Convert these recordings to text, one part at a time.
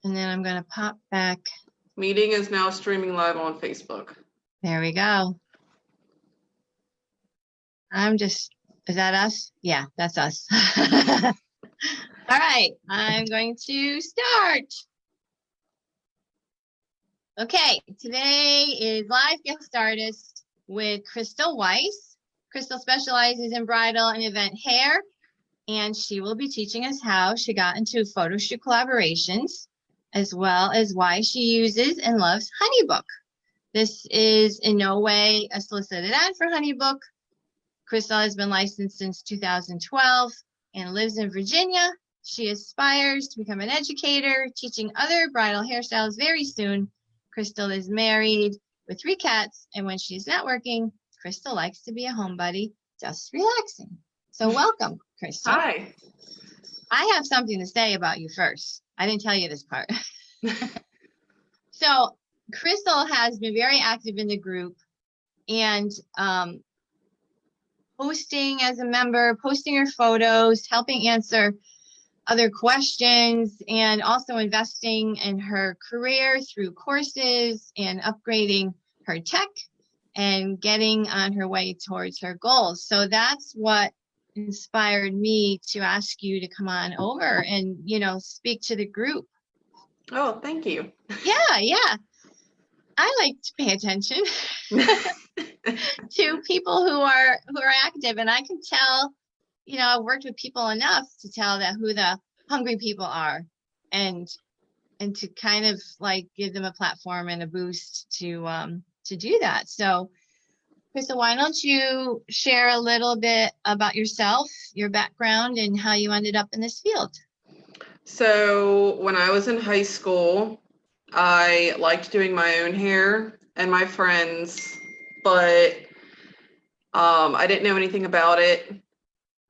And then I'm going to pop back. Meeting is now streaming live on Facebook. There we go. Is that us? Yeah, that's us. All right, I'm going to start. Okay, today is live guest artist with Crystal Weiss. Crystal specializes in bridal and event hair, and she will be teaching us how she got into photo shoot collaborations, as well as why she uses and loves HoneyBook. This is in no way a solicited ad for HoneyBook. Crystal has been licensed since 2012 and lives in Virginia. She aspires to become an educator, teaching other bridal hairstyles very soon. Crystal is married with 3 cats, and when she's not working, Crystal likes to be a homebody, just relaxing. So welcome, Crystal. Hi. I have something to say about you first. I didn't tell you this part. So Crystal has been very active in the group and posting as a member, posting her photos, helping answer other questions, and also investing in her career through courses and upgrading her tech and getting on her way towards her goals. So that's what inspired me to ask you to come on over and, speak to the group. Oh, thank you. Yeah. I like to pay attention to people who are active, and I can tell, I've worked with people enough to tell that who the hungry people are, and to kind of like give them a platform and a boost to do that. So, Crystal, why don't you share a little bit about yourself, your background, and how you ended up in this field? So when I was in high school, I liked doing my own hair and my friends, but I didn't know anything about it.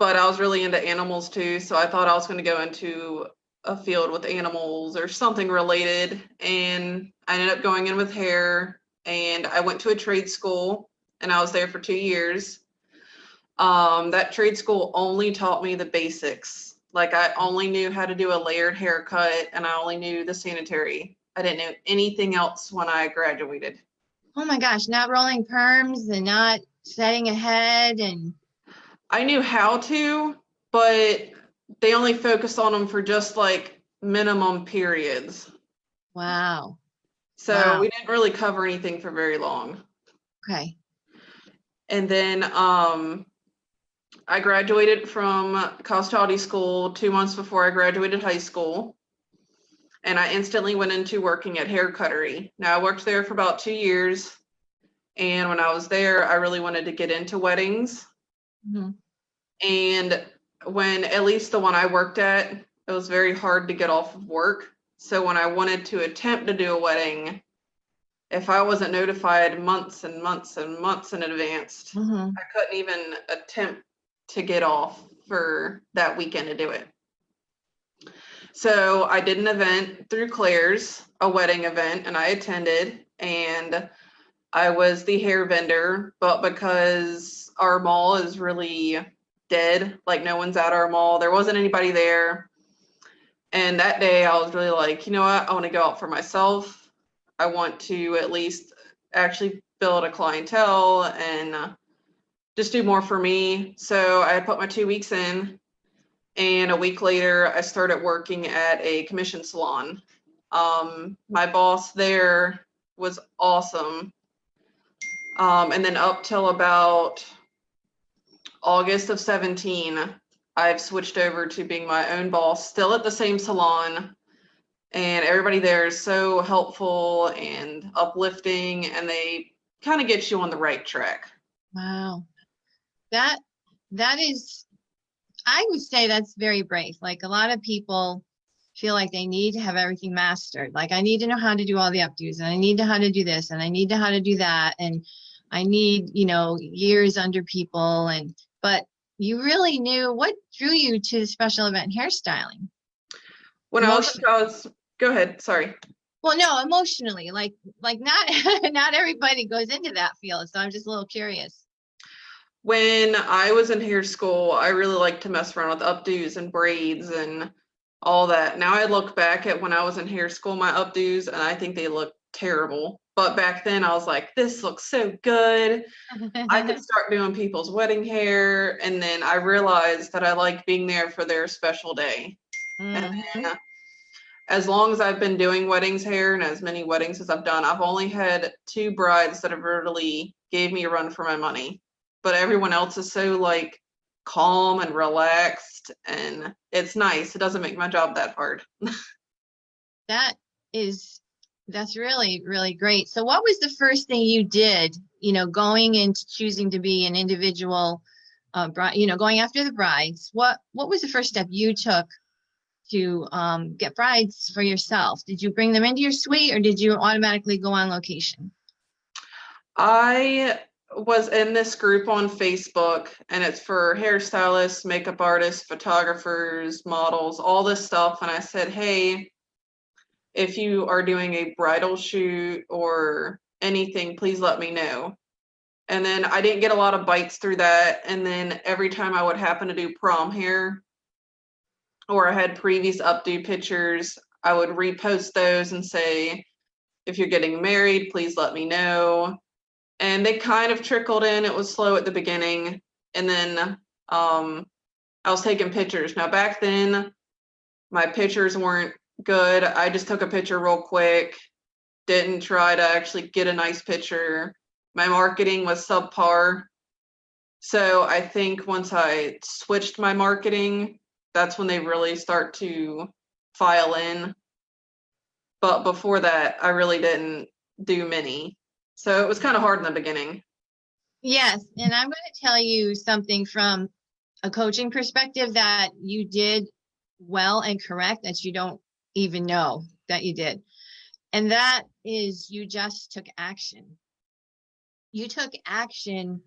But I was really into animals too, so I thought I was going to go into a field with animals or something related. And I ended up going in with hair, and I went to a trade school, and I was there for 2 years. That trade school only taught me the basics. Like, I only knew how to do a layered haircut, and I only knew the sanitary. I didn't know anything else when I graduated. Oh my gosh, not rolling perms and not setting a head and... I knew how to, but they only focused on them for just like minimum periods. Wow. So we didn't really cover anything for very long. Okay. And then I graduated from cosmetology school 2 months before I graduated high school. And I instantly went into working at Hair Cuttery. Now, I worked there for about 2 years. And when I was there, I really wanted to get into weddings. Mm-hmm. And when, at least the one I worked at, it was very hard to get off of work. So when I wanted to attempt to do a wedding, if I wasn't notified months and months and months in advance, Mm-hmm. I couldn't even attempt to get off for that weekend to do it. So I did an event through Claire's, a wedding event, and I attended, and I was the hair vendor, but because our mall is really dead, like no one's at our mall, there wasn't anybody there. And that day I was really like, you know what, I want to go out for myself. I want to at least actually build a clientele and just do more for me. So I put my 2 weeks in, and a week later I started working at a commission salon. My boss there was awesome. And then up till about August of 17, I've switched over to being my own boss, still at the same salon. And everybody there is so helpful and uplifting, and they kind of get you on the right track. Wow. That is, I would say that's very brave. Like, a lot of people feel like they need to have everything mastered. Like, I need to know how to do all the updos, and I need to know how to do this, and I need to know how to do that, and I need, years under people. But you really knew. What drew you to special event hairstyling? When I was, go ahead, sorry. Well, no, emotionally, like not everybody goes into that field, so I'm just a little curious. When I was in hair school, I really liked to mess around with updos and braids and all that. Now I look back at when I was in hair school, my updos, and I think they look terrible. But back then I was like, this looks so good. I could start doing people's wedding hair. And then I realized that I like being there for their special day. And Mhm. then as long as I've been doing weddings hair and as many weddings as I've done, I've only had 2 brides that have really gave me a run for my money. But everyone else is so like calm and relaxed, and it's nice. It doesn't make my job that hard. That is, that's really, really great. So what was the first thing you did, going into choosing to be an individual bride, going after the brides? What was the first step you took to get brides for yourself? Did you bring them into your suite or did you automatically go on location? I was in this group on Facebook, and it's for hairstylists, makeup artists, photographers, models, all this stuff. And I said, hey, if you are doing a bridal shoot or anything, please let me know. And then I didn't get a lot of bites through that. And then every time I would happen to do prom hair or I had previous updo pictures, I would repost those and say, if you're getting married, please let me know. And they kind of trickled in. It was slow at the beginning. And then I was taking pictures. Now, back then, my pictures weren't good. I just took a picture real quick, didn't try to actually get a nice picture. My marketing was subpar. So I think once I switched my marketing, that's when they really start to file in. But before that, I really didn't do many. So it was kind of hard in the beginning. Yes, and I'm going to tell you something from a coaching perspective that you did well and correct that you don't even know that you did. And that is you just took action. You took action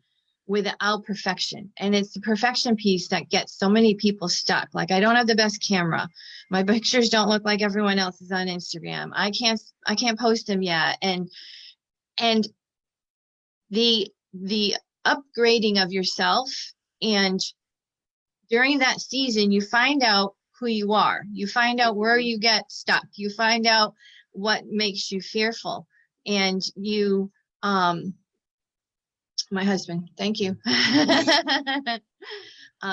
without perfection. And it's the perfection piece that gets so many people stuck. Like, I don't have the best camera. My pictures don't look like everyone else's on Instagram. I can't post them yet. And the upgrading of yourself, and during that season you find out who you are, you find out where you get stuck, you find out what makes you fearful, and you my husband, thank you.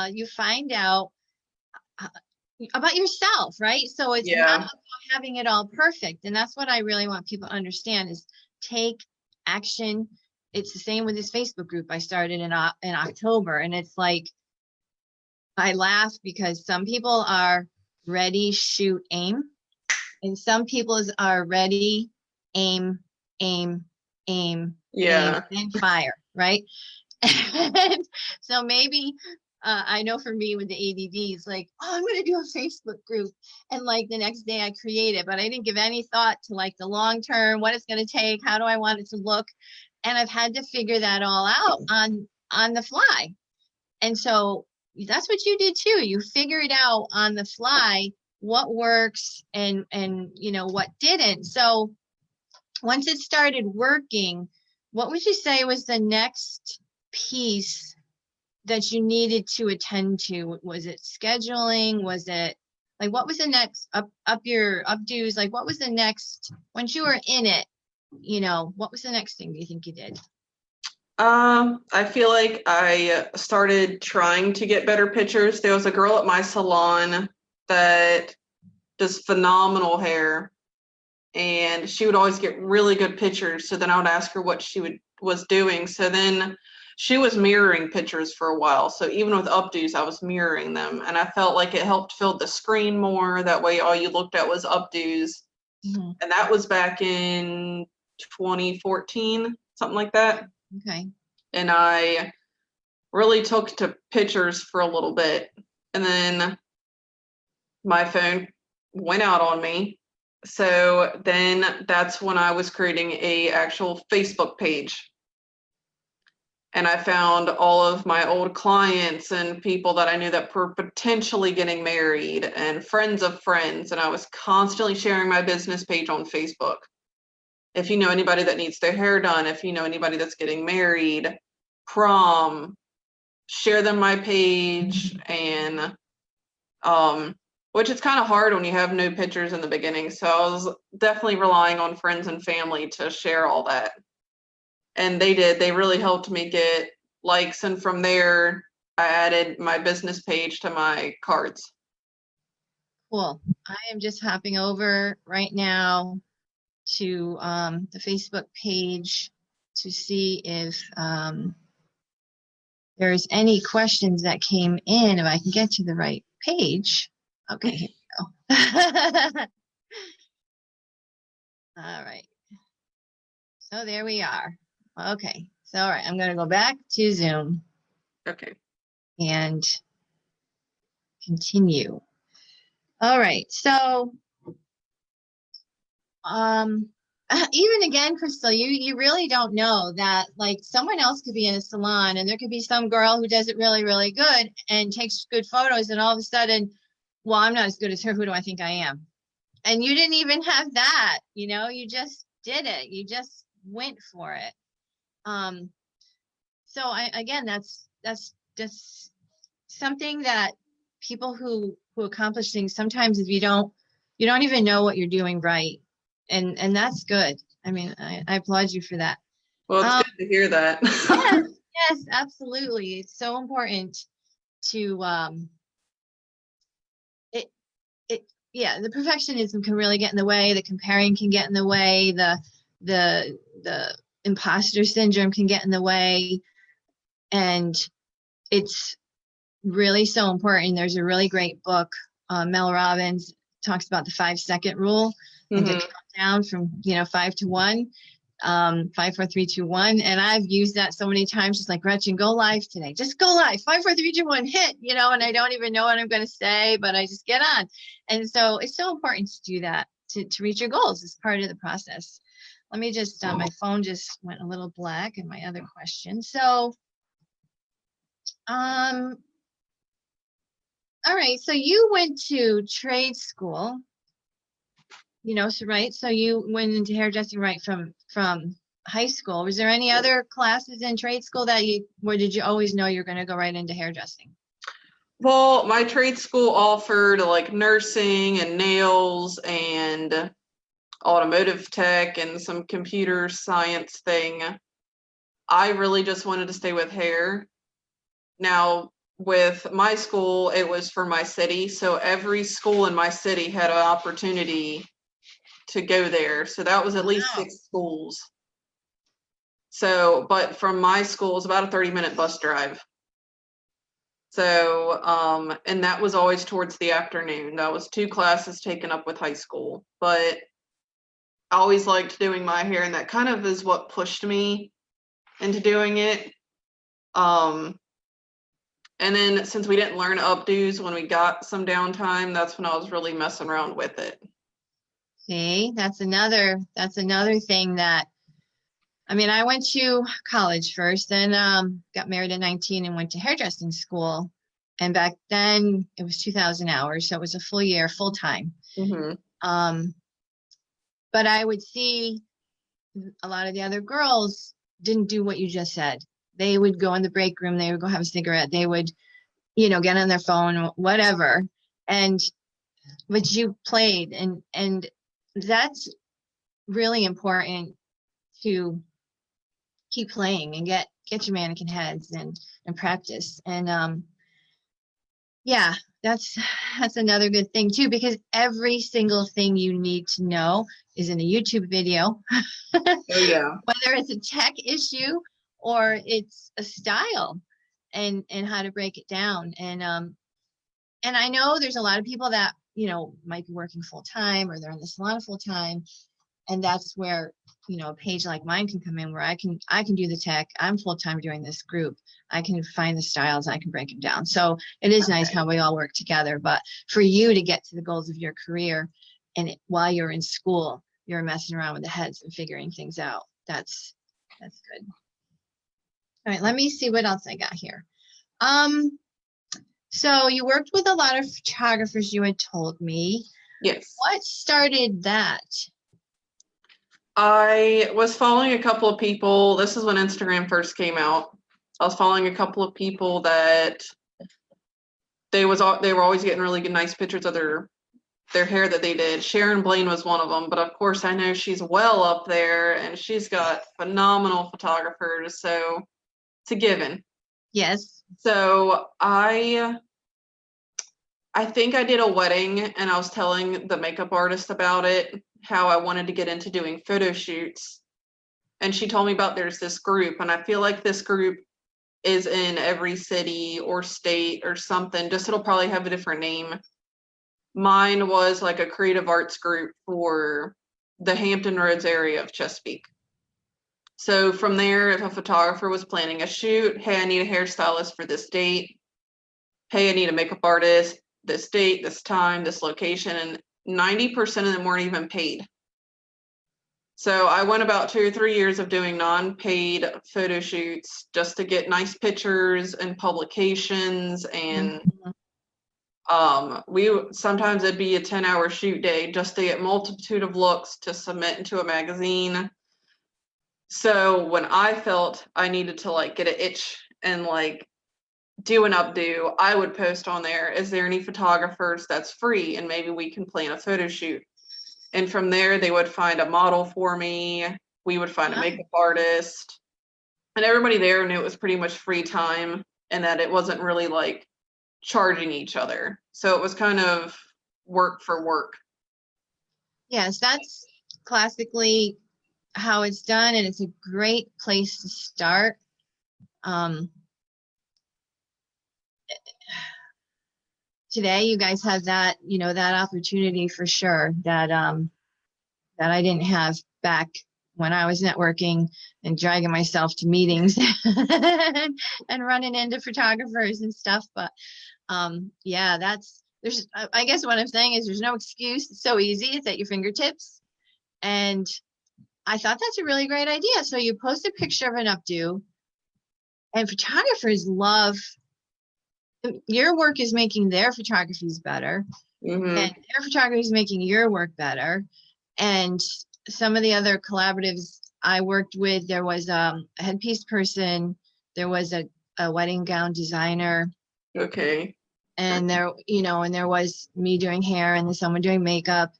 You find out about yourself, right? So it's not Yeah. about having it all perfect, and that's what I really want people to understand is take action. It's the same with this Facebook group I started in October, and it's like I laugh because some people are ready, shoot, aim, and some people are ready, aim, aim, aim, aim, Yeah. and fire, right? And so maybe I know for me with the ADD, it's like, oh, I'm going to do a Facebook group. And like the next day I create it, but I didn't give any thought to like the long term, what it's going to take, how do I want it to look? And I've had to figure that all out on the fly. And so that's what you did too. You figured out on the fly what works and what didn't. So once it started working, what would you say was the next piece that you needed to attend to? Was it scheduling? Was it like what was the next up your updos? Like what was the next once you were in it? What was the next thing do you think you did? I feel like I started trying to get better pictures. There was a girl at my salon that does phenomenal hair, and she would always get really good pictures. So then I would ask her what she was doing. So then she was mirroring pictures for a while. So even with updos, I was mirroring them, and I felt like it helped fill the screen more. That way, all you looked at was updos. Mm-hmm. And that was back in 2014, something like that. Okay. And I really took to pictures for a little bit. And then my phone went out on me. So then that's when I was creating a actual Facebook page. And I found all of my old clients and people that I knew that were potentially getting married and friends of friends. And I was constantly sharing my business page on Facebook. If you know anybody that needs their hair done, if you know anybody that's getting married, prom, share them my page. And which is kind of hard when you have no pictures in the beginning. So I was definitely relying on friends and family to share all that. And they did. They really helped me get likes. And from there, I added my business page to my cards. Cool. I am just hopping over right now to the Facebook page to see if there's any questions that came in, if I can get to the right page. Okay, here we go. All right. So there we are. Okay. So, all right, I'm going to go back to Zoom Okay. and continue. All right. So, even again, Crystal, you really don't know that, like, someone else could be in a salon and there could be some girl who does it really, really good and takes good photos, and all of a sudden, well, I'm not as good as her. Who do I think I am? And you didn't even have that, you just did it. You just went for it. So again, that's something that people who accomplish things, sometimes if you don't even know what you're doing right. And that's good. I mean, I applaud you for that. Well, it's good to hear that. Yes, absolutely. It's so important to yeah, the perfectionism can really get in the way, the comparing can get in the way, the imposter syndrome can get in the way, and it's really so important. There's a really great book, Mel Robbins talks about the 5-second rule, and to count down from 5 to 1, 5, 4, 3, 2, 1. And I've used that so many times, just like, Gretchen, go live today. Just go live. 5, 4, 3, 2, 1, hit, and I don't even know what I'm going to say, but I just get on. And so it's so important to do that, to reach your goals as part of the process. Let me just, my phone just went a little black in my other question. So, all right. So you went to trade school, so, right. So you went into hairdressing right from high school. Was there any other classes in trade school where did you always know you're going to go right into hairdressing? Well, my trade school offered like nursing and nails and automotive tech and some computer science thing. I really just wanted to stay with hair. Now, with my school, it was for my city. So every school in my city had an opportunity to go there. So that was at least 6 schools. So, but from my school, it's about a 30-minute bus drive. So, and that was always towards the afternoon. That was 2 classes taken up with high school. But I always liked doing my hair, and that kind of is what pushed me into doing it. And then since we didn't learn updos when we got some downtime, that's when I was really messing around with it. See, that's another thing that, I mean, I went to college first, then got married at 19 and went to hairdressing school. And back then it was 2,000 hours. So it was a full year, full time. Mm-hmm. But I would see a lot of the other girls didn't do what you just said. They would go in the break room. They would go have a cigarette. They would, get on their phone, whatever. But you played, and that's really important, to keep playing and get your mannequin heads and practice. And yeah, that's another good thing too, because every single thing you need to know is in a YouTube video. Oh yeah. Whether it's a tech issue or it's a style and how to break it down. And I know there's a lot of people that, might be working full time, or they're in the salon full time. And that's where, a page like mine can come in, where I can do the tech. I'm full time doing this group. I can find the styles. I can break them down. So it is nice how we all work together. But for you to get to the goals of your career, and while you're in school, you're messing around with the heads and figuring things out. That's good. All right, let me see what else I got here. So you worked with a lot of photographers, you had told me. Yes. What started that? I was following a couple of people. This is when Instagram first came out. I was following a couple of people that they were always getting really good, nice pictures of their hair that they did. Sharon Blaine was one of them, but of course I know she's well up there and she's got phenomenal photographers, so it's a given. Yes. So I think I did a wedding and I was telling the makeup artist about it, how I wanted to get into doing photo shoots. And she told me about there's this group, and I feel like this group is in every city or state or something. Just it'll probably have a different name. Mine was like a creative arts group for the Hampton Roads area of Chesapeake. So from there, if a photographer was planning a shoot, hey, I need a hairstylist for this date. Hey, I need a makeup artist, this date, this time, this location, and 90% of them weren't even paid. So I went about 2 or 3 years of doing non-paid photo shoots just to get nice pictures and publications, and we sometimes it'd be a 10-hour shoot day just to get multitude of looks to submit into a magazine. So when I felt I needed to like get an itch and like do an updo, I would post on there, is there any photographers that's free and maybe we can plan a photo shoot? And from there they would find a model for me, we would find a makeup artist, and everybody there knew it was pretty much free time and that it wasn't really like charging each other. So it was kind of work for work. Yes, that's classically how it's done, and it's a great place to start. Today you guys have that, that opportunity for sure that that I didn't have back when I was networking and dragging myself to meetings and running into photographers and stuff. But yeah, I guess what I'm saying is there's no excuse. It's so easy. It's at your fingertips. And I thought that's a really great idea. So you post a picture of an updo, and photographers love, your work is making their photographies better, and their photography is making your work better. And some of the other collaboratives I worked with, there was a headpiece person, there was a wedding gown designer. Okay. And there, and there was me doing hair and then someone doing makeup.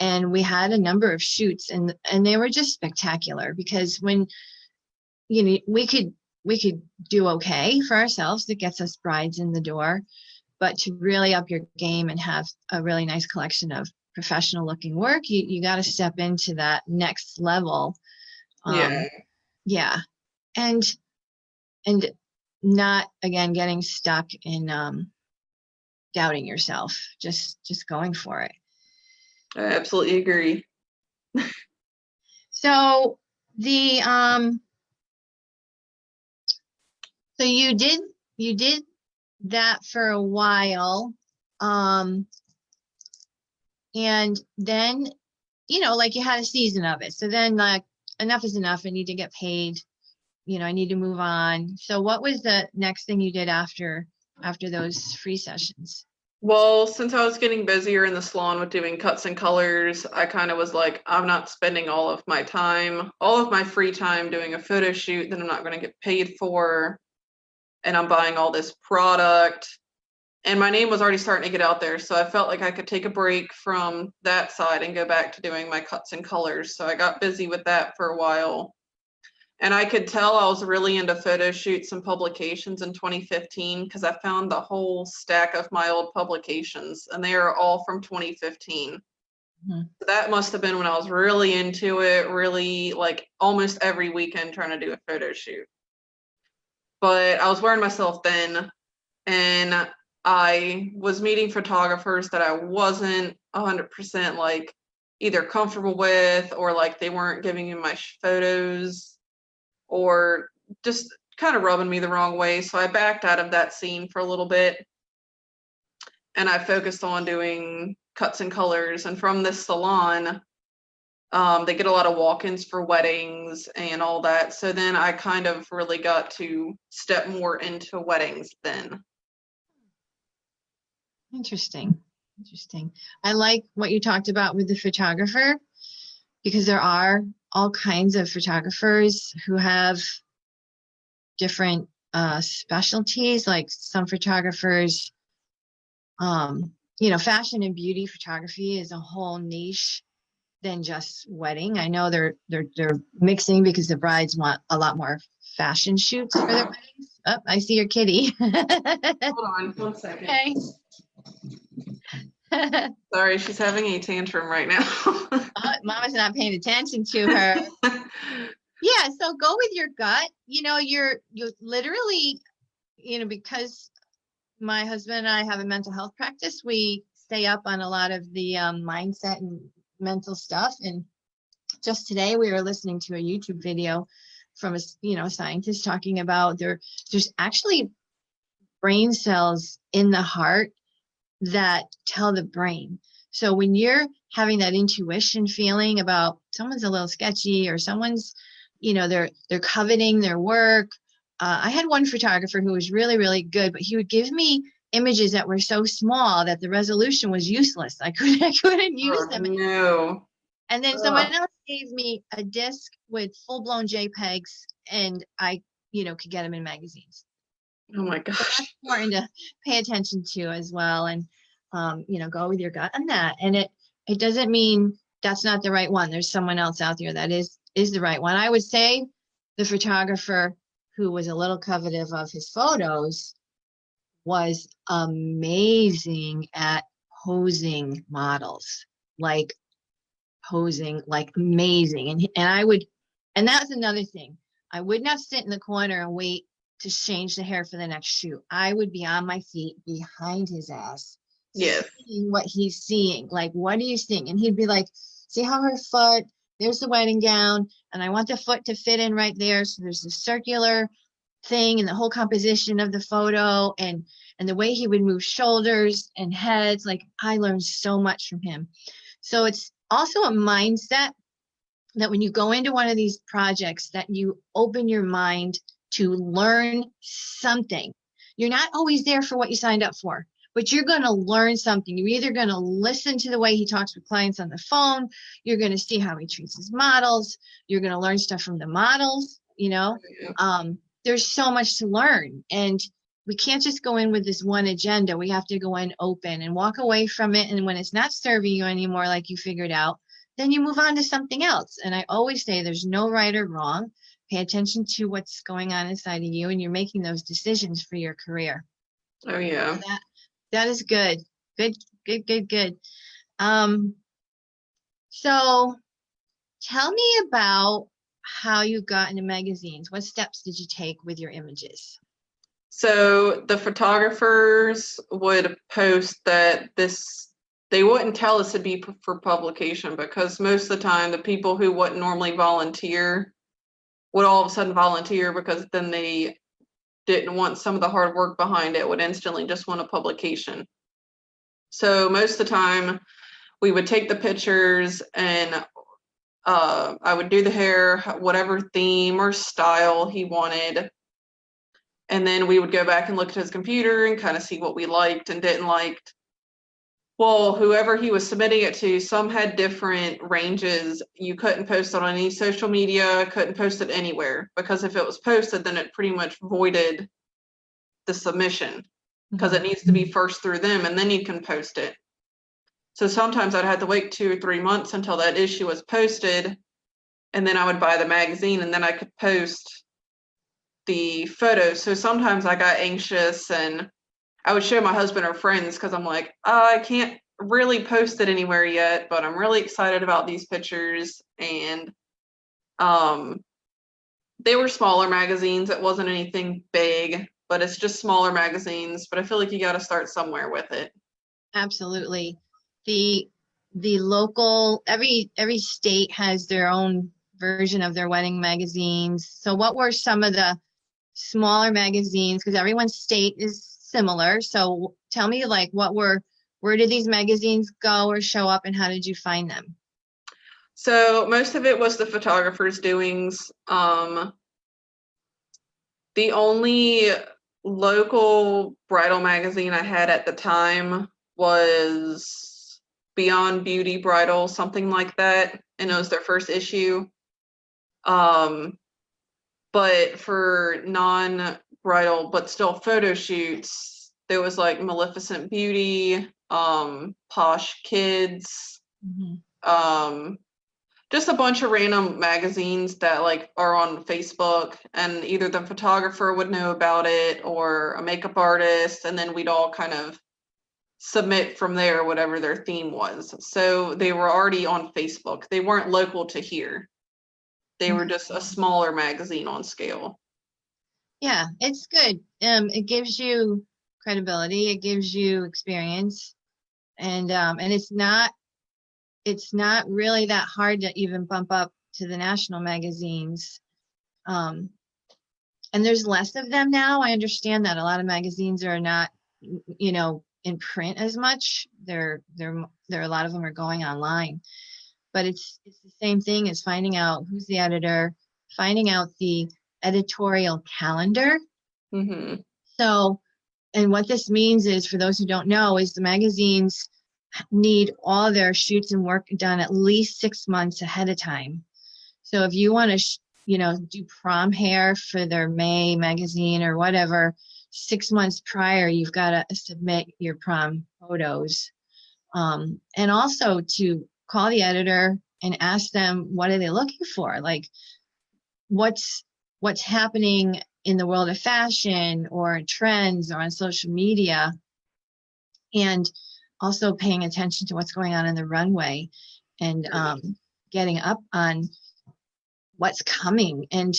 And we had a number of shoots, and they were just spectacular because when, we could do okay for ourselves, that gets us brides in the door, but to really up your game and have a really nice collection of professional looking work, you got to step into that next level. Yeah. And not again getting stuck in doubting yourself, just going for it. I absolutely agree. So so you did that for a while, and then like you had a season of it, so then like enough is enough, I need to get paid, I need to move on. So what was the next thing you did after those free sessions? Well, since I was getting busier in the salon with doing cuts and colors, I kind of was like, I'm not spending all of my free time doing a photo shoot that I'm not going to get paid for, and I'm buying all this product. And my name was already starting to get out there, so I felt like I could take a break from that side and go back to doing my cuts and colors. So I got busy with that for a while. And I could tell I was really into photo shoots and publications in 2015 because I found the whole stack of my old publications, and they are all from 2015. So that must have been when I was really into it, really like almost every weekend trying to do a photo shoot. But I was wearing myself thin, and I was meeting photographers that I wasn't 100% like either comfortable with, or like they weren't giving me my photos, or just kind of rubbing me the wrong way. So I backed out of that scene for a little bit, and I focused on doing cuts and colors. And from this salon, they get a lot of walk-ins for weddings and all that. So then I kind of really got to step more into weddings then. Interesting. I like what you talked about with the photographer, because there are all kinds of photographers who have different specialties. Like some photographers Fashion and beauty photography is a whole niche than just wedding. I know they're mixing because the brides want a lot more fashion shoots for their weddings. Oh, I see your kitty. Hold on 1 second. Okay. Sorry, she's having a tantrum right now. Mama's not paying attention to her. Yeah, so go with your gut. You're literally, because my husband and I have a mental health practice, we stay up on a lot of the mindset and mental stuff. And just today we were listening to a YouTube video from a scientist talking about there's actually brain cells in the heart that tell the brain. So when you're having that intuition feeling about someone's a little sketchy or someone's, they're coveting their work. I had one photographer who was really, really good, but he would give me images that were so small that the resolution was useless. I couldn't use them. No. And then someone else gave me a disc with full-blown JPEGs, and I, could get them in magazines. Oh my gosh. So that's important to pay attention to as well, and go with your gut on that. And it doesn't mean that's not the right one. There's someone else out there that is the right one. I would say the photographer who was a little coveted of his photos was amazing at posing models, like amazing. And that's another thing. I would not sit in the corner and wait to change the hair for the next shoot. I would be on my feet behind his ass. Yes. Seeing what he's seeing. Like, what are you seeing? And he'd be like, see how her foot, there's the wedding gown, and I want the foot to fit in right there. So there's the circular thing and the whole composition of the photo and the way he would move shoulders and heads. Like, I learned so much from him. So it's also a mindset that when you go into one of these projects that you open your mind to learn something. You're not always there for what you signed up for, but you're going to learn something. You're either going to listen to the way he talks with clients on the phone. You're going to see how he treats his models. You're going to learn stuff from the models, There's so much to learn, and we can't just go in with this one agenda. We have to go in open and walk away from it. And when it's not serving you anymore, like you figured out, then you move on to something else. And I always say there's no right or wrong. Pay attention to what's going on inside of you, and you're making those decisions for your career. Oh yeah. So that is good. Good. So tell me about how you got into magazines. What steps did you take with your images? So the photographers would post that they wouldn't tell us to be for publication, because most of the time the people who wouldn't normally volunteer would all of a sudden volunteer, because then they didn't want some of the hard work behind it, would instantly just want a publication. So most of the time we would take the pictures and I would do the hair, whatever theme or style he wanted. And then we would go back and look at his computer and kind of see what we liked and didn't like. Well, whoever he was submitting it to, some had different ranges. You couldn't post it on any social media, couldn't post it anywhere, because if it was posted, then it pretty much voided the submission, because it needs to be first through them and then you can post it. So sometimes I'd have to wait 2 or 3 months until that issue was posted, and then I would buy the magazine and then I could post the photos. So sometimes I got anxious and I would show my husband or friends, because I'm like, I can't really post it anywhere yet, but I'm really excited about these pictures. And they were smaller magazines. It wasn't anything big, but it's just smaller magazines. But I feel like you got to start somewhere with it. Absolutely. The local, every state has their own version of their wedding magazines. So what were some of the smaller magazines? Because everyone's state is similar. So tell me, like, where did these magazines go or show up, and how did you find them? So most of it was the photographer's doings. The only local bridal magazine I had at the time was Beyond Beauty Bridal, something like that, and it was their first issue. But for non-bridal but still photo shoots, There was like Maleficent Beauty, Posh Kids, Mhm. just a bunch of random magazines that like are on Facebook, and either the photographer would know about it or a makeup artist, and then we'd all kind of submit from there whatever their theme was. So they were already on Facebook. They weren't local to here. They were just a smaller magazine on scale. Yeah, it's good. It gives you credibility, it gives you experience, and it's not really that hard to even bump up to the national magazines. Um, and there's less of them now. I understand that a lot of magazines are not, in print as much. A lot of them are going online, but it's the same thing as finding out who's the editor, finding out the editorial calendar. Mm-hmm. So, and what this means is, for those who don't know, is the magazines need all their shoots and work done at least 6 months ahead of time. So if you want to, do prom hair for their May magazine or whatever, 6 months prior, you've got to submit your prom photos. And also to call the editor and ask them, what are they looking for? Like, what's happening in the world of fashion or trends or on social media, and also paying attention to what's going on in the runway, and getting up on what's coming. And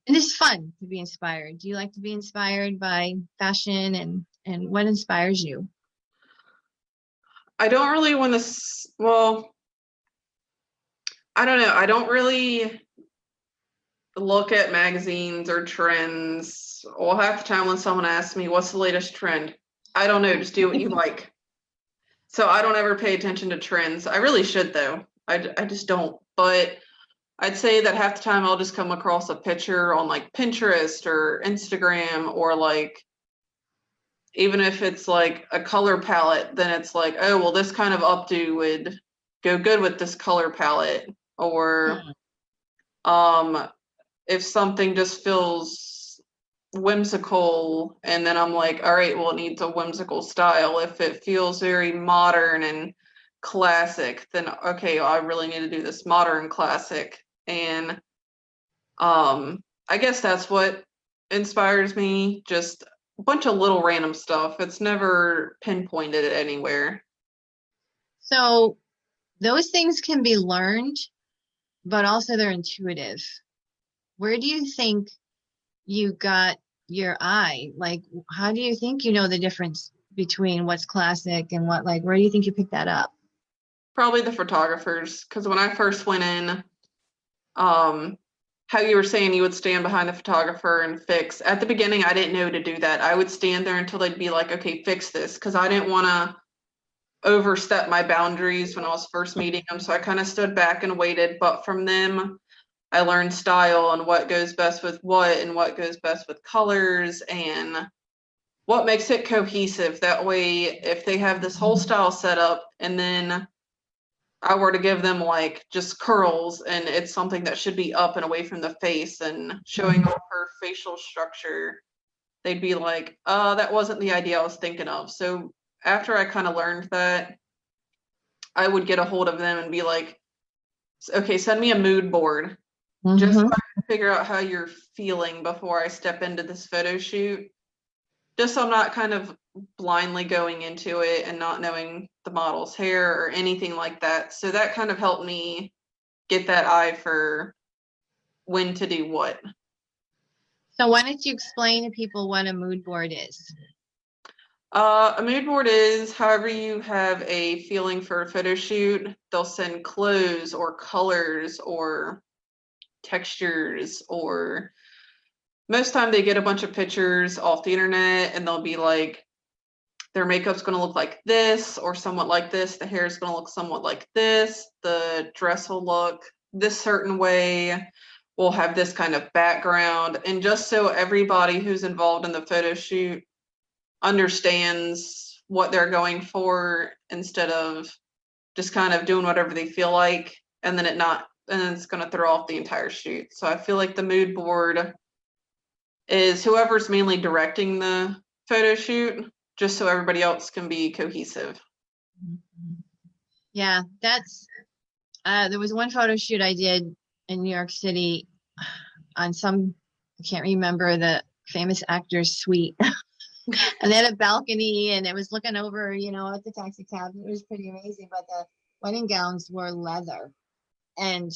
it's fun to be inspired. Do you like to be inspired by fashion, and what inspires you? I don't really want to, well, I don't know. I don't really look at magazines or trends. Well, half the time when someone asks me, what's the latest trend? I don't know, just do what you like. So I don't ever pay attention to trends. I really should, though. I just don't. But I'd say that half the time I'll just come across a picture on like Pinterest or Instagram, or like, even if it's like a color palette, then it's like, oh, well, this kind of updo would go good with this color palette. Or if something just feels whimsical, and then I'm like, all right, well, it needs a whimsical style. If it feels very modern and classic, then okay, I really need to do this modern classic. And I guess that's what inspires me, just a bunch of little random stuff. It's never pinpointed anywhere. So those things can be learned, but also they're intuitive. Where do you think you got your eye? Like, how do you think you know the difference between what's classic and what, like, where do you think you picked that up? Probably the photographers, because when I first went in, how you were saying you would stand behind the photographer and fix. At the beginning, I didn't know to do that. I would stand there until they'd be like, okay, fix this, because I didn't want to overstep my boundaries when I was first meeting them. So I kind of stood back and waited. But from them, I learned style and what goes best with what, and what goes best with colors, and what makes it cohesive. That way, if they have this whole style set up and then I were to give them like just curls, and it's something that should be up and away from the face and showing off her facial structure, they'd be like, that wasn't the idea I was thinking of. So after I kind of learned that, I would get a hold of them and be like, okay, send me a mood board. Just so I can figure out how you're feeling before I step into this photo shoot. Just so I'm not kind of blindly going into it and not knowing the model's hair or anything like that. So that kind of helped me get that eye for when to do what. So why don't you explain to people what a mood board is? A mood board is however you have a feeling for a photo shoot. They'll send clothes or colors or textures, or most time they get a bunch of pictures off the internet, and they'll be like, their makeup's going to look like this or somewhat like this. The hair is going to look somewhat like this. The dress will look this certain way. We'll have this kind of background. And just so everybody who's involved in the photo shoot understands what they're going for, instead of just kind of doing whatever they feel like, and then it's going to throw off the entire shoot. So I feel like the mood board is whoever's mainly directing the photo shoot just so everybody else can be cohesive. Yeah, that's there was one photo shoot I did in New York City on some, I can't remember the famous actor's suite. And they had a balcony and it was looking over, at the taxi cab. It was pretty amazing, but the wedding gowns were leather. And,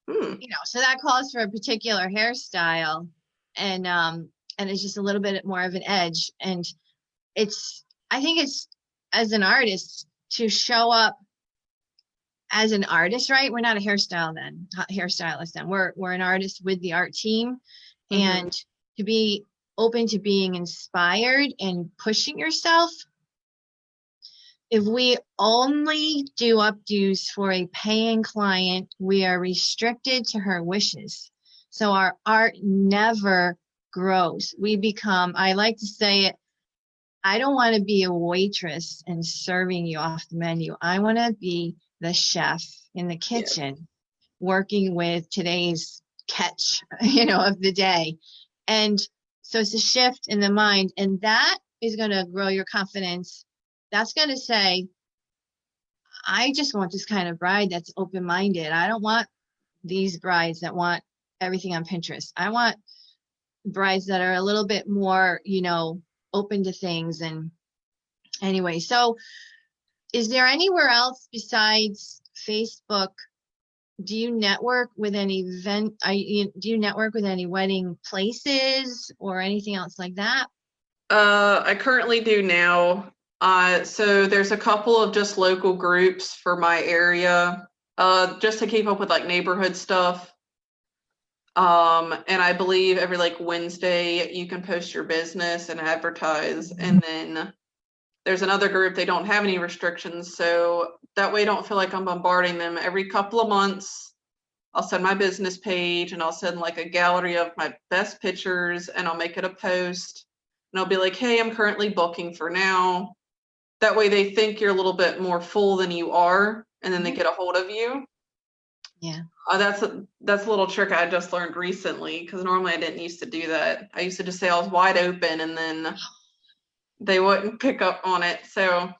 so that calls for a particular hairstyle and it's just a little bit more of an edge. And I think it's, as an artist, to show up as an artist, right? We're not a hairstylist then. We're an artist with the art team, and to be open to being inspired and pushing yourself. If we only do updos for a paying client, we are restricted to her wishes. So our art never grows. We become, I like to say it, I don't want to be a waitress and serving you off the menu. I want to be the chef in the kitchen, working with today's catch, of the day. And so it's a shift in the mind, and that is going to grow your confidence. That's going to say, I just want this kind of bride that's open-minded. I don't want these brides that want everything on Pinterest. I want brides that are a little bit more, open to things. And anyway, so is there anywhere else besides Facebook? Do you network with any do you network with any wedding places or anything else like that? I currently do now. So there's a couple of just local groups for my area, just to keep up with like neighborhood stuff. And I believe every like Wednesday you can post your business and advertise. And then there's another group, they don't have any restrictions. So that way I don't feel like I'm bombarding them. Every couple of months, I'll send my business page and I'll send like a gallery of my best pictures and I'll make it a post. And I'll be like, hey, I'm currently booking for now. That way they think you're a little bit more full than you are. And then they get a hold of you. Yeah. That's a little trick I just learned recently, because normally I didn't used to do that. I used to just say I was wide open and then they wouldn't pick up on it. So,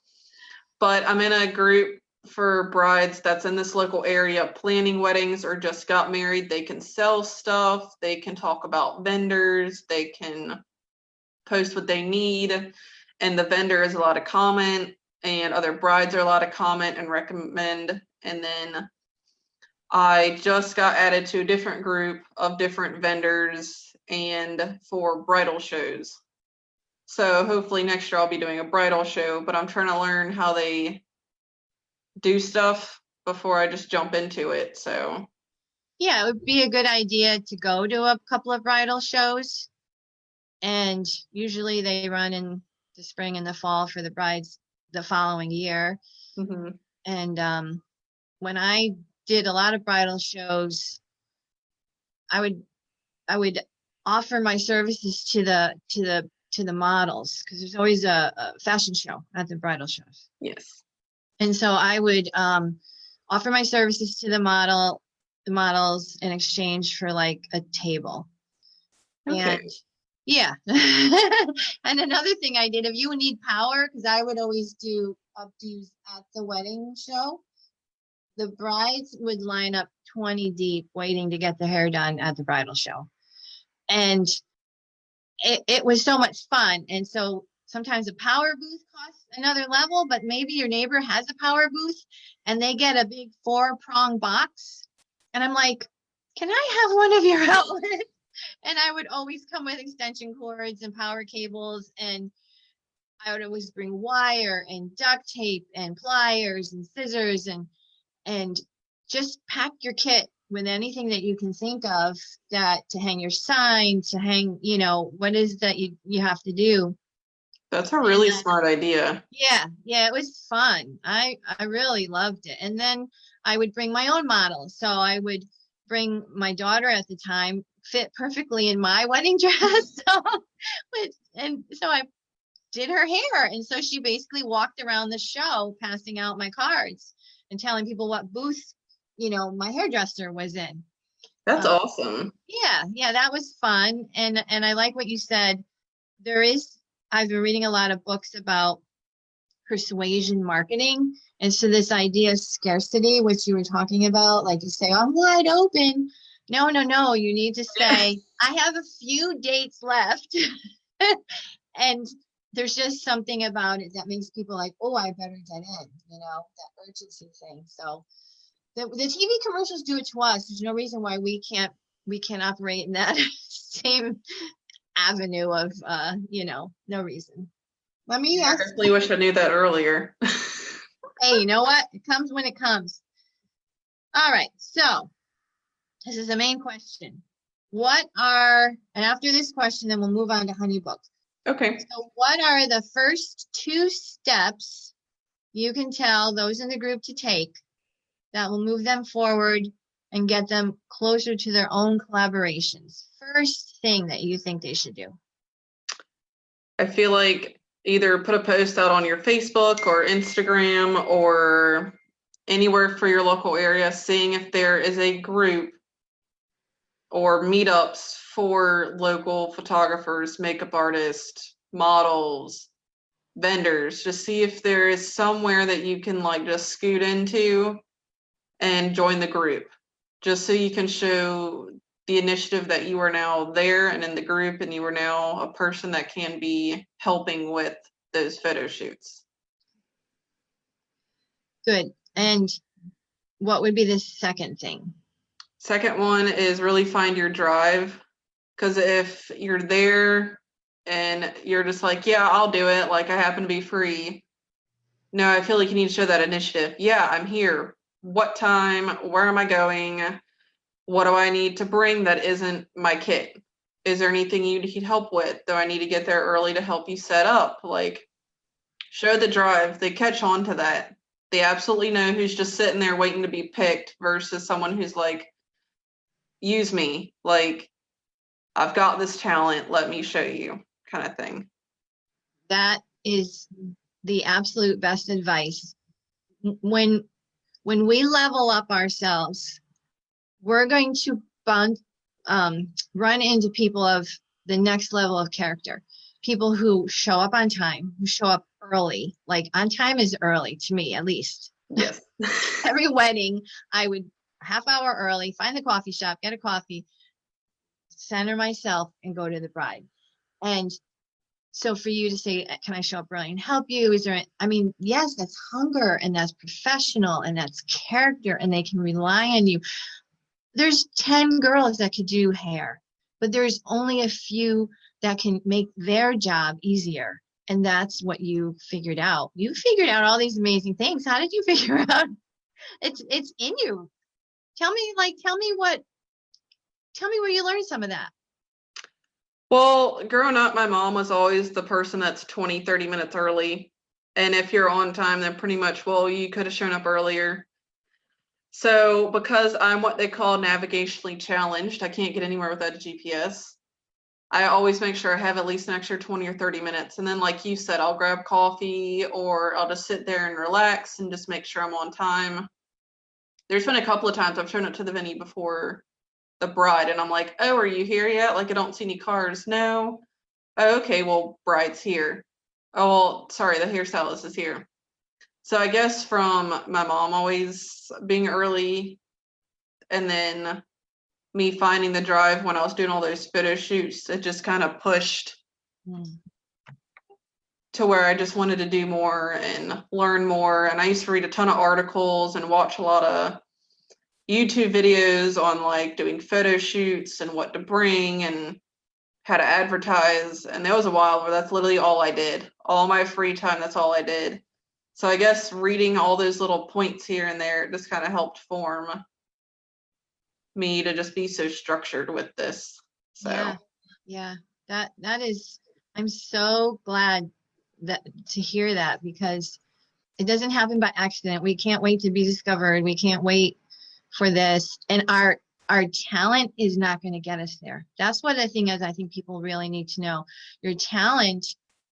but I'm in a group for brides that's in this local area planning weddings or just got married. They can sell stuff. They can talk about vendors. They can post what they need. And the vendor is allowed to comment and other brides are allowed to comment and recommend. And then I just got added to a different group of different vendors and for bridal shows. So hopefully next year I'll be doing a bridal show, but I'm trying to learn how they do stuff before I just jump into it. So yeah, it would be a good idea to go to a couple of bridal shows. And usually they run in the spring and the fall for the brides the following year. And when I did a lot of bridal shows, I would offer my services to the models, because there's always a fashion show at the bridal shows. yes. And so I would offer my services to the models in exchange for like a table. Okay. And yeah. And another thing I did, if you need power, because I would always do updos at the wedding show, the brides would line up 20 deep waiting to get their hair done at the bridal show. And it was so much fun. And so sometimes a power booth costs another level, but maybe your neighbor has a power booth and they get a big 4-prong box. And I'm like, can I have one of your outlets? And I would always come with extension cords and power cables, and I would always bring wire and duct tape and pliers and scissors and just pack your kit with anything that you can think of, that to hang your sign, to hang, what is that you have to do. That's a really smart idea. Yeah, it was fun. I really loved it. And then I would bring my own models. So I would bring my daughter at the time, fit perfectly in my wedding dress. And so I did her hair. And so she basically walked around the show passing out my cards and telling people what booth, my hairdresser was in. That's awesome. Yeah, that was fun. And I like what you said. There is I've been reading a lot of books about persuasion marketing. And so this idea of scarcity, which you were talking about, like you say, I'm wide open. No, no, no. You need to say, I have a few dates left. And there's just something about it that makes people like, oh, I better get in, that urgency thing. So the TV commercials do it to us. There's no reason why we can't operate in that same avenue of, no reason. Let me I ask. definitely wish I knew that earlier. Hey, you know what? It comes when it comes. All right. So this is the main question. And after this question, then we'll move on to HoneyBook. Okay. So what are the first 2 steps you can tell those in the group to take that will move them forward and get them closer to their own collaborations? First thing that you think they should do. I feel like either put a post out on your Facebook or Instagram or anywhere for your local area, seeing if there is a group or meetups for local photographers, makeup artists, models, vendors. Just see if there is somewhere that you can like just scoot into and join the group, just so you can show the initiative that you are now there and in the group, and you are now a person that can be helping with those photo shoots. Good. And what would be the second thing? Second one is really find your drive, because if you're there and you're just like, yeah, I'll do it, like I happen to be free. No, I feel like you need to show that initiative. Yeah, I'm here. What time? Where am I going? What do I need to bring that isn't my kit? Is there anything you need help with? Do I need to get there early to help you set up? Like, show the drive. They catch on to that. They absolutely know who's just sitting there waiting to be picked versus someone who's like, use me. Like, I've got this talent. Let me show you, kind of thing. That is the absolute best advice. When we level up ourselves, we're going to run into people of the next level of character. People who show up on time, who show up early. Like on time is early to me, at least. Yes. Every wedding, I would half hour early, find the coffee shop, get a coffee, center myself, and go to the bride. And so for you to say, can I show up early and help you? Yes, that's hunger and that's professional and that's character, and they can rely on you. There's 10 girls that could do hair, but there's only a few that can make their job easier. And that's what you figured out. You figured out all these amazing things. How did you figure out? It's in you. Tell me where you learned some of that. Well, growing up, my mom was always the person that's 20, 30 minutes early. And if you're on time, then pretty much, well, you could have shown up earlier. So because I'm what they call navigationally challenged, I can't get anywhere without a GPS. I always make sure I have at least an extra 20 or 30 minutes. And then like you said, I'll grab coffee or I'll just sit there and relax and just make sure I'm on time. There's been a couple of times I've shown up to the venue before the bride and I'm like, oh, are you here yet? Like, I don't see any cars. No. Oh, okay, well, bride's here. Oh, well, sorry, the hairstylist is here. So I guess from my mom always being early and then me finding the drive when I was doing all those photo shoots, it just kind of pushed to where I just wanted to do more and learn more. And I used to read a ton of articles and watch a lot of YouTube videos on like doing photo shoots and what to bring and how to advertise. And there was a while where that's literally all I did. All my free time, that's all I did. So I guess reading all those little points here and there just kind of helped form me to just be so structured with this. So yeah, that is, I'm so glad to hear that, because it doesn't happen by accident. We can't wait to be discovered. We can't wait for this. And our talent is not going to get us there. That's what the thing is. I think people really need to know. Your talent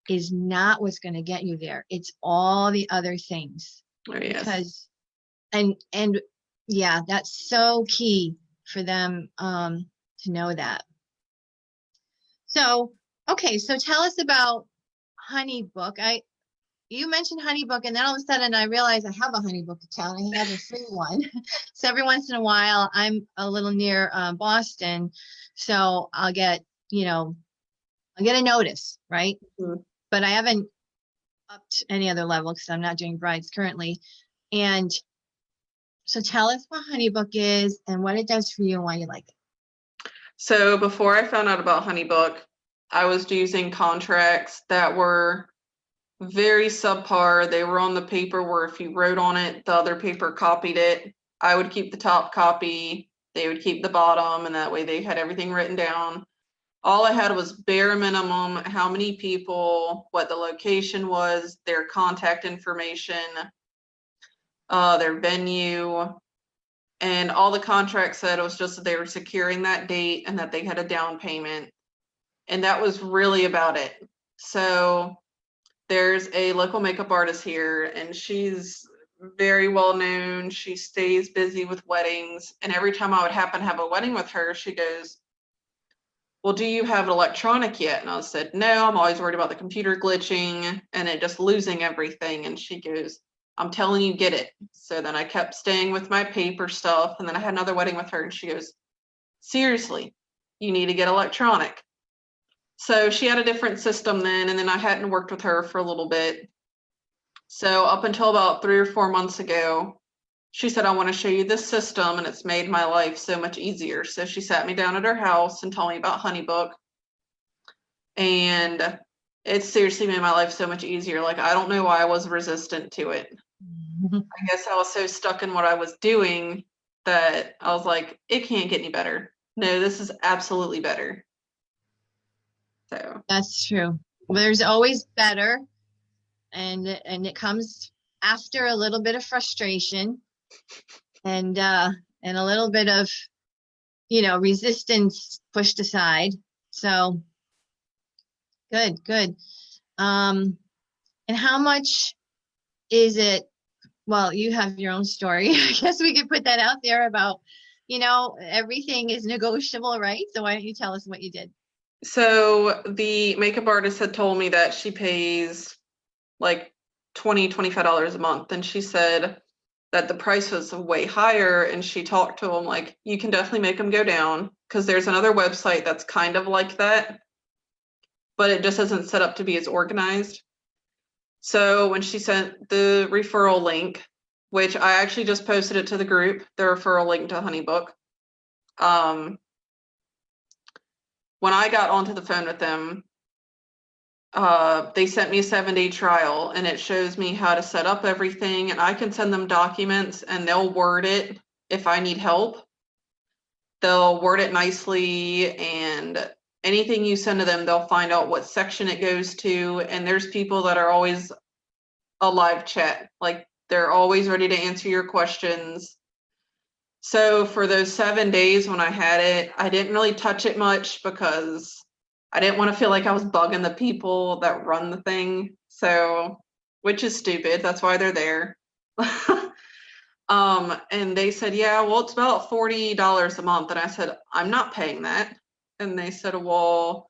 is not what's going to get you there. It's all the other things. oh, yes. Because and yeah, that's so key for them to know that. So, okay, so tell us about HoneyBook. You mentioned HoneyBook, and then all of a sudden I realized I have a HoneyBook account. I have a free one. So every once in a while, I'm a little near Boston, so I'll get a notice, right? Mhm. But I haven't upped any other level because I'm not doing brides currently. And so tell us what HoneyBook is and what it does for you and why you like it. So before I found out about HoneyBook, I was using contracts that were very subpar. They were on the paper where if you wrote on it, the other paper copied it. I would keep the top copy, they would keep the bottom, and that way they had everything written down. All I had was bare minimum, how many people, what the location was, their contact information, their venue, and all the contracts said was just that they were securing that date and that they had a down payment. And that was really about it. So there's a local makeup artist here, and she's very well known. She stays busy with weddings. And every time I would happen to have a wedding with her, she goes, well, do you have electronic yet? And I said, no, I'm always worried about the computer glitching and it just losing everything. And she goes, I'm telling you, get it. So then I kept staying with my paper stuff. And then I had another wedding with her, and she goes, seriously, you need to get electronic. So she had a different system then, and then I hadn't worked with her for a little bit. So up until about 3 or 4 months ago, she said, I want to show you this system, and it's made my life so much easier. So she sat me down at her house and told me about HoneyBook. And it seriously made my life so much easier. Like, I don't know why I was resistant to it. I guess I was so stuck in what I was doing that I was like, it can't get any better. No, this is absolutely better. So That's true. There's always better, and it comes after a little bit of frustration and a little bit of resistance pushed aside. So good. And how much is it? Well, you have your own story. I guess we could put that out there about, everything is negotiable, right? So why don't you tell us what you did? So the makeup artist had told me that she pays like $25 a month. And she said that the price was way higher. And she talked to him like, you can definitely make them go down because there's another website that's kind of like that, but it just isn't set up to be as organized. So when she sent the referral link, which I actually just posted it to the group, the referral link to HoneyBook, when I got onto the phone with them, they sent me a 7-day trial, and it shows me how to set up everything, and I can send them documents and they'll word it if I need help. They'll word it nicely, and anything you send to them, they'll find out what section it goes to. And there's people that are always a live chat. Like, they're always ready to answer your questions. So for those 7 days when I had it, I didn't really touch it much because I didn't want to feel like I was bugging the people that run the thing. So, which is stupid. That's why they're there. And they said, yeah, well, it's about $40 a month. And I said, I'm not paying that. And they said, well,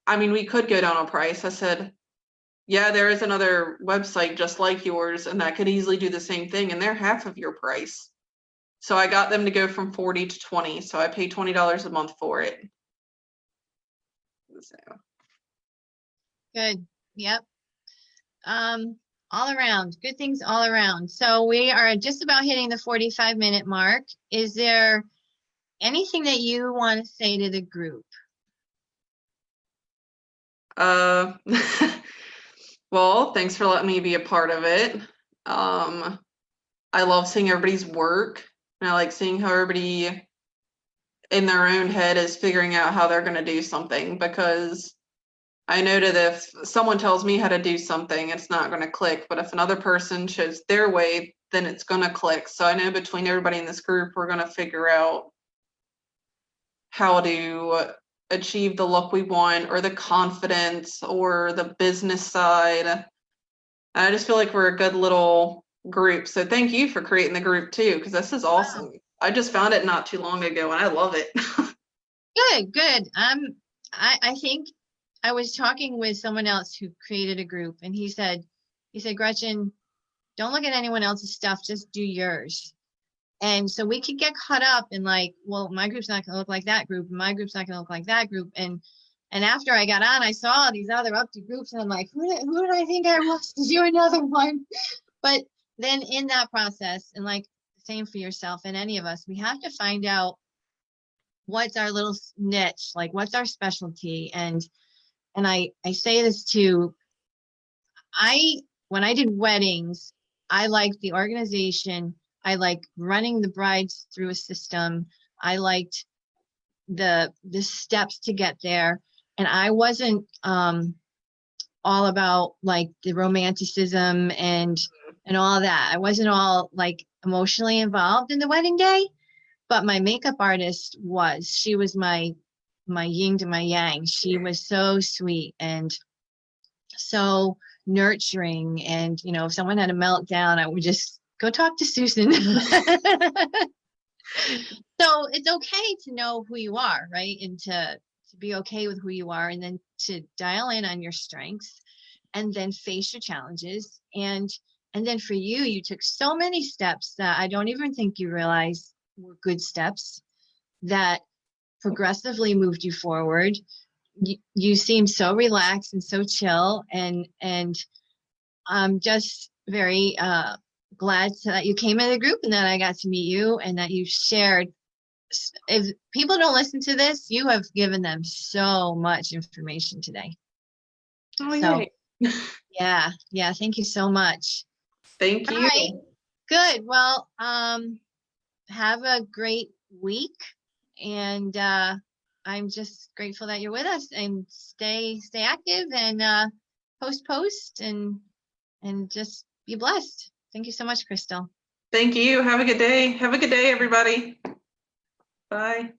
I mean, we could go down on price. I said, yeah, there is another website just like yours, and that could easily do the same thing, and they're half of your price. So I got them to go from 40 to 20. So I pay $20 a month for it. So. Good. Yep. All around, good things all around. So we are just about hitting the 45-minute mark. Is there anything that you want to say to the group? Well, thanks for letting me be a part of it. I love seeing everybody's work, and I like seeing how everybody in their own head is figuring out how they're going to do something, because I know that if someone tells me how to do something, it's not going to click, but if another person shows their way, then it's going to click. So I know between everybody in this group, we're going to figure out how to achieve the look we want, or the confidence, or the business side. I just feel like we're a good little group. So thank you for creating the group too, because this is awesome. Wow. I just found it not too long ago and I love it. Good. I think I was talking with someone else who created a group, and he said, Gretchen, don't look at anyone else's stuff, just do yours. And so we could get caught up in like, well, my group's not going to look like that group, and my group's not going to look like that group. And after I got on, I saw these other updo groups, and I'm like, who did I think I was to do another one? But then in that process, and like same for yourself and any of us, we have to find out what's our little niche, like what's our specialty. And I say this too, when I did weddings, I liked the organization. I like running the brides through a system. I liked the steps to get there. And I wasn't all about like the romanticism and all that. I wasn't all like emotionally involved in the wedding day, but my makeup artist was. She was my yin to my yang. She was so sweet and so nurturing. And you know, if someone had a meltdown, I would just go talk to Susan. So it's okay to know who you are, right? And to be okay with who you are, and then to dial in on your strengths, and then face your challenges. And then for you, you took so many steps that I don't even think you realize were good steps that progressively moved you forward. You seem so relaxed and so chill, and I'm just very glad that you came in the group and that I got to meet you and that you shared. If people don't listen to this, you have given them so much information today. Oh, so yay. yeah, thank you so much. Thank you. All right, good. Well, have a great week, and I'm just grateful that you're with us, and stay active, and post and just be blessed. Thank you so much, Crystal. Thank you. Have a good day. Have a good day, everybody. Bye.